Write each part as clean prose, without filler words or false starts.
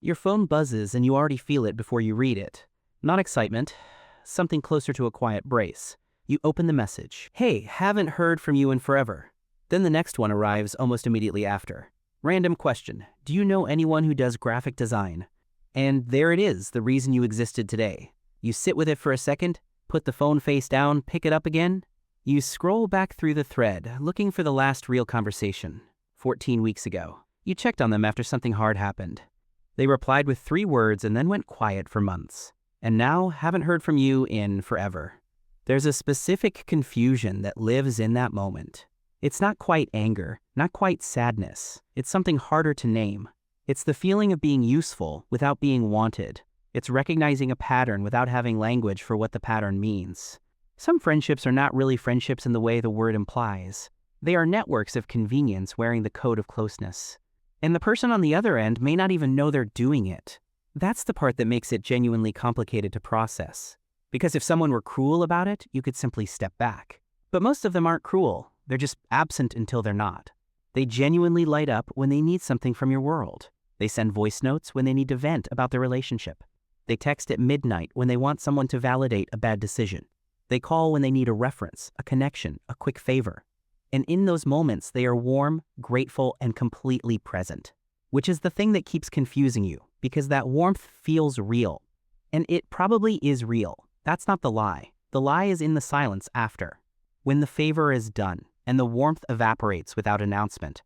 Your phone buzzes and you already feel it before you read it. Not excitement, something closer to a quiet brace. You open the message. Hey, haven't heard from you in forever. Then the next one arrives almost immediately after. Random question. Do you know anyone who does graphic design? And there it is, the reason you existed today. You sit with it for a second, put the phone face down, pick it up again. You scroll back through the thread, looking for the last real conversation. 14 weeks ago. You checked on them after something hard happened. They replied with 3 words and then went quiet for months. And now haven't heard from you in forever. There's a specific confusion that lives in that moment. It's not quite anger, not quite sadness. It's something harder to name. It's the feeling of being useful without being wanted. It's recognizing a pattern without having language for what the pattern means. Some friendships are not really friendships in the way the word implies. They are networks of convenience wearing the coat of closeness. And the person on the other end may not even know they're doing it. That's the part that makes it genuinely complicated to process. Because if someone were cruel about it, you could simply step back. But most of them aren't cruel. They're just absent until they're not. They genuinely light up when they need something from your world. They send voice notes when they need to vent about their relationship. They text at midnight when they want someone to validate a bad decision. They call when they need a reference, a connection, a quick favor. And in those moments, they are warm, grateful, and completely present. Which is the thing that keeps confusing you, because that warmth feels real. And it probably is real. That's not the lie. The lie is in the silence after. When the favor is done, and the warmth evaporates without announcement.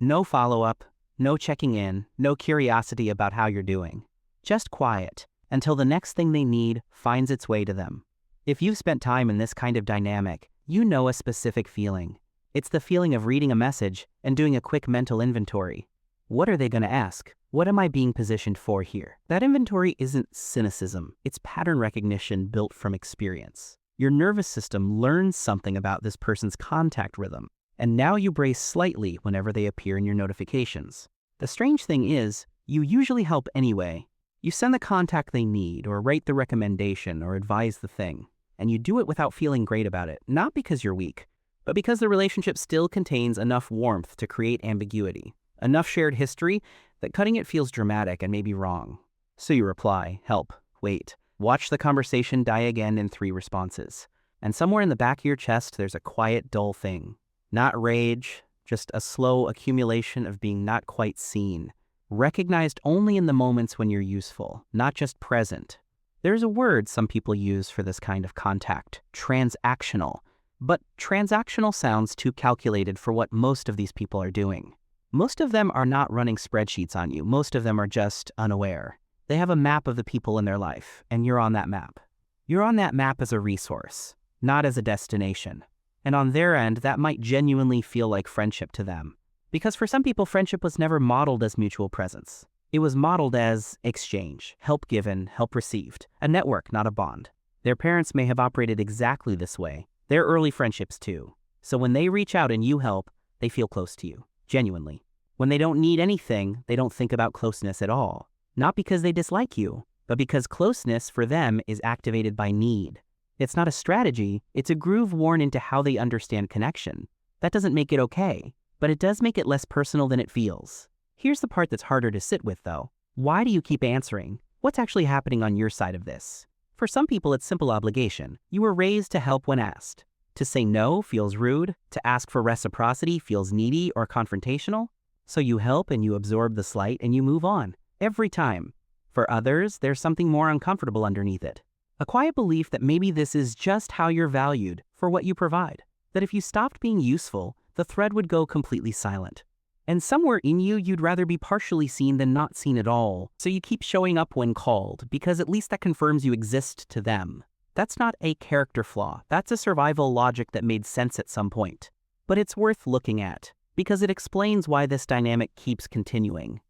No follow-up, no checking in, no curiosity about how you're doing. Just quiet, until the next thing they need finds its way to them. If you've spent time in this kind of dynamic, you know a specific feeling. It's the feeling of reading a message and doing a quick mental inventory. What are they going to ask? What am I being positioned for here? That inventory isn't cynicism. It's pattern recognition built from experience. Your nervous system learns something about this person's contact rhythm, and now you brace slightly whenever they appear in your notifications. The strange thing is, you usually help anyway. You send the contact they need, or write the recommendation, or advise the thing. And you do it without feeling great about it, not because you're weak, but because the relationship still contains enough warmth to create ambiguity, enough shared history that cutting it feels dramatic and maybe wrong. So you reply, help, wait, watch the conversation die again in 3 responses. And somewhere in the back of your chest, there's a quiet, dull thing. Not rage, just a slow accumulation of being not quite seen. Recognized only in the moments when you're useful, not just present. There's a word some people use for this kind of contact, transactional. But transactional sounds too calculated for what most of these people are doing. Most of them are not running spreadsheets on you. Most of them are just unaware. They have a map of the people in their life, and you're on that map. You're on that map as a resource, not as a destination. And on their end, that might genuinely feel like friendship to them. Because for some people, friendship was never modeled as mutual presence. It was modeled as exchange, help given, help received, a network, not a bond. Their parents may have operated exactly this way. Their early friendships too. So when they reach out and you help, they feel close to you, genuinely. When they don't need anything, they don't think about closeness at all. Not because they dislike you, but because closeness for them is activated by need. It's not a strategy, it's a groove worn into how they understand connection. That doesn't make it okay, but it does make it less personal than it feels. Here's the part that's harder to sit with though. Why do you keep answering? What's actually happening on your side of this? For some people, it's simple obligation. You were raised to help when asked. To say no feels rude. To ask for reciprocity feels needy or confrontational. So you help and you absorb the slight and you move on. Every time. For others, there's something more uncomfortable underneath it. A quiet belief that maybe this is just how you're valued for what you provide. That if you stopped being useful, the thread would go completely silent. And somewhere in you, you'd rather be partially seen than not seen at all. So you keep showing up when called, because at least that confirms you exist to them. That's not a character flaw. That's a survival logic that made sense at some point. But it's worth looking at, because it explains why this dynamic keeps continuing.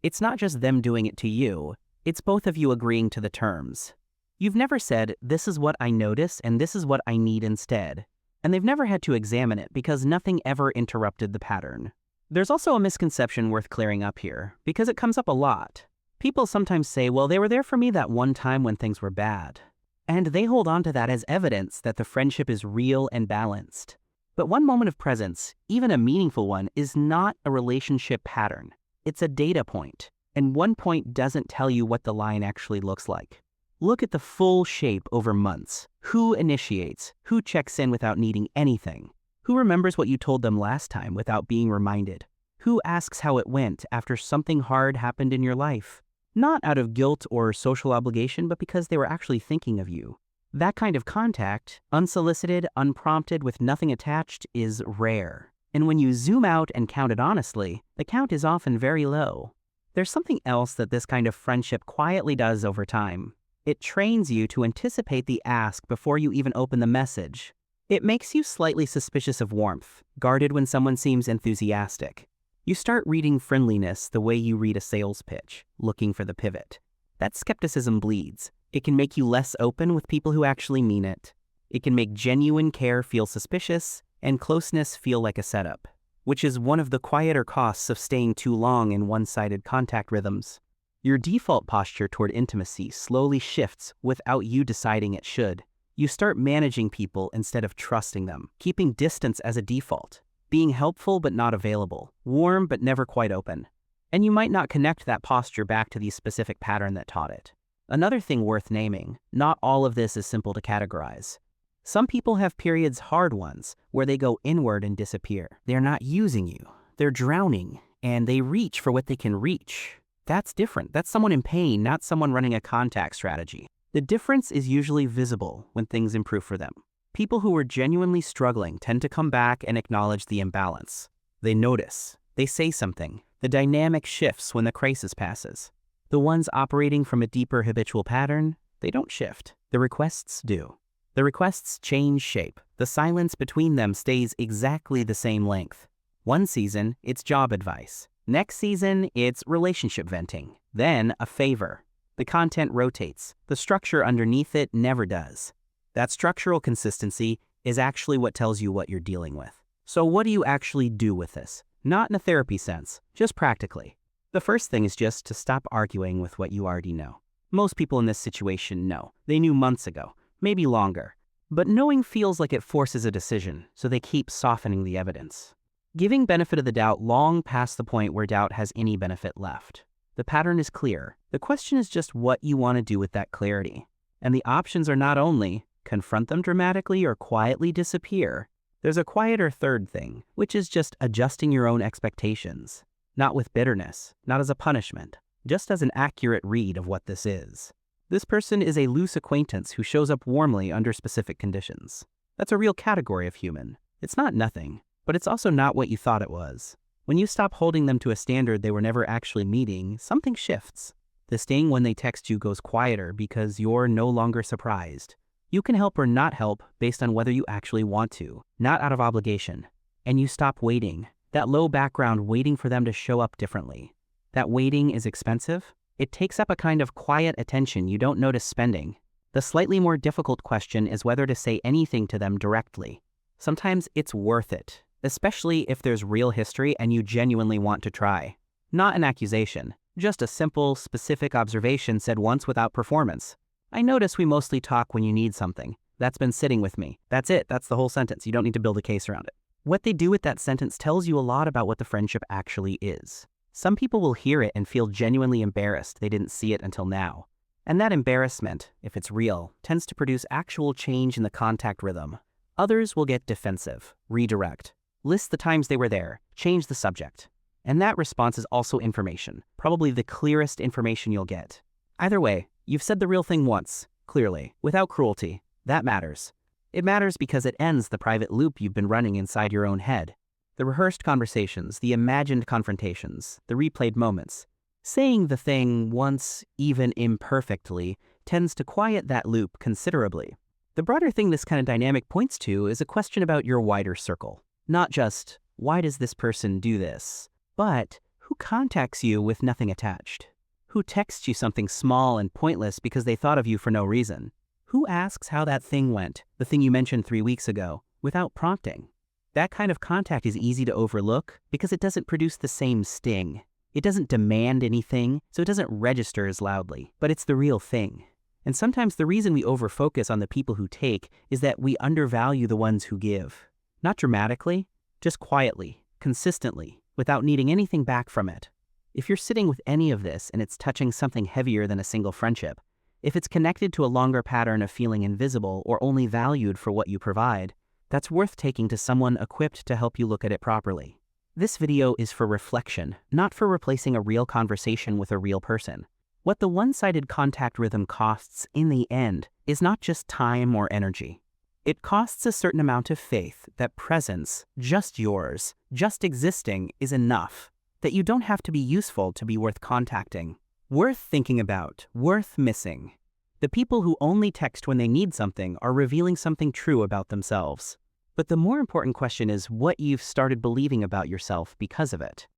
It's not just them doing it to you, it's both of you agreeing to the terms. You've never said, this is what I notice and this is what I need instead. And they've never had to examine it because nothing ever interrupted the pattern. There's also a misconception worth clearing up here, because it comes up a lot. People sometimes say, well, they were there for me that one time when things were bad. And they hold on to that as evidence that the friendship is real and balanced. But one moment of presence, even a meaningful one, is not a relationship pattern. It's a data point. and one point doesn't tell you what the line actually looks like. Look at the full shape over months. Who initiates? Who checks in without needing anything? Who remembers what you told them last time without being reminded? Who asks how it went after something hard happened in your life? Not out of guilt or social obligation, but because they were actually thinking of you. That kind of contact, unsolicited, unprompted, with nothing attached, is rare. And when you zoom out and count it honestly, the count is often very low. There's something else that this kind of friendship quietly does over time. It trains you to anticipate the ask before you even open the message. It makes you slightly suspicious of warmth, guarded when someone seems enthusiastic. You start reading friendliness the way you read a sales pitch, looking for the pivot. That skepticism bleeds. It can make you less open with people who actually mean it. It can make genuine care feel suspicious and closeness feel like a setup, which is one of the quieter costs of staying too long in one-sided contact rhythms. Your default posture toward intimacy slowly shifts without you deciding it should. You start managing people instead of trusting them, keeping distance as a default, being helpful but not available, warm but never quite open. And you might not connect that posture back to the specific pattern that taught it. Another thing worth naming, not all of this is simple to categorize. Some people have periods, hard ones, where they go inward and disappear. They're not using you. They're drowning, and they reach for what they can reach. That's different. That's someone in pain, not someone running a contact strategy. The difference is usually visible when things improve for them. People who are genuinely struggling tend to come back and acknowledge the imbalance. They notice. They say something. The dynamic shifts when the crisis passes. The ones operating from a deeper habitual pattern, they don't shift. The requests do. The requests change shape. The silence between them stays exactly the same length. One season, it's job advice. Next season, it's relationship venting. Then, a favor. The content rotates. The structure underneath it never does. That structural consistency is actually what tells you what you're dealing with. So what do you actually do with this? Not in a therapy sense, just practically. The first thing is just to stop arguing with what you already know. Most people in this situation know. They knew months ago, maybe longer. But knowing feels like it forces a decision, so they keep softening the evidence. Giving benefit of the doubt long past the point where doubt has any benefit left. The pattern is clear. The question is just what you want to do with that clarity. And the options are not only confront them dramatically or quietly disappear. There's a quieter third thing, which is just adjusting your own expectations. Not with bitterness, not as a punishment, just as an accurate read of what this is. This person is a loose acquaintance who shows up warmly under specific conditions. That's a real category of human. It's not nothing, but it's also not what you thought it was. When you stop holding them to a standard they were never actually meeting, something shifts. The sting when they text you goes quieter because you're no longer surprised. You can help or not help based on whether you actually want to, not out of obligation. And you stop waiting. That low background waiting for them to show up differently. That waiting is expensive. It takes up a kind of quiet attention you don't notice spending. The slightly more difficult question is whether to say anything to them directly. Sometimes it's worth it, especially if there's real history and you genuinely want to try. Not an accusation, just a simple, specific observation said once without performance. I notice we mostly talk when you need something. That's been sitting with me. That's it. That's the whole sentence. You don't need to build a case around it. What they do with that sentence tells you a lot about what the friendship actually is. Some people will hear it and feel genuinely embarrassed they didn't see it until now. And that embarrassment, if it's real, tends to produce actual change in the contact rhythm. Others will get defensive, redirect, list the times they were there, change the subject. And that response is also information, probably the clearest information you'll get. Either way, you've said the real thing once, clearly, without cruelty. That matters. It matters because it ends the private loop you've been running inside your own head. The rehearsed conversations, the imagined confrontations, the replayed moments. Saying the thing once, even imperfectly, tends to quiet that loop considerably. The broader thing this kind of dynamic points to is a question about your wider circle. Not just, why does this person do this? But, who contacts you with nothing attached? Who texts you something small and pointless because they thought of you for no reason? Who asks how that thing went, the thing you mentioned 3 weeks ago, without prompting? That kind of contact is easy to overlook because it doesn't produce the same sting. It doesn't demand anything, so it doesn't register as loudly, but it's the real thing. And sometimes the reason we overfocus on the people who take is that we undervalue the ones who give. Not dramatically, just quietly, consistently, without needing anything back from it. If you're sitting with any of this and it's touching something heavier than a single friendship, if it's connected to a longer pattern of feeling invisible or only valued for what you provide, that's worth taking to someone equipped to help you look at it properly. This video is for reflection, not for replacing a real conversation with a real person. What the one-sided contact rhythm costs in the end is not just time or energy. It costs a certain amount of faith that presence, just yours, just existing, is enough, that you don't have to be useful to be worth contacting, worth thinking about, worth missing. The people who only text when they need something are revealing something true about themselves. But the more important question is what you've started believing about yourself because of it.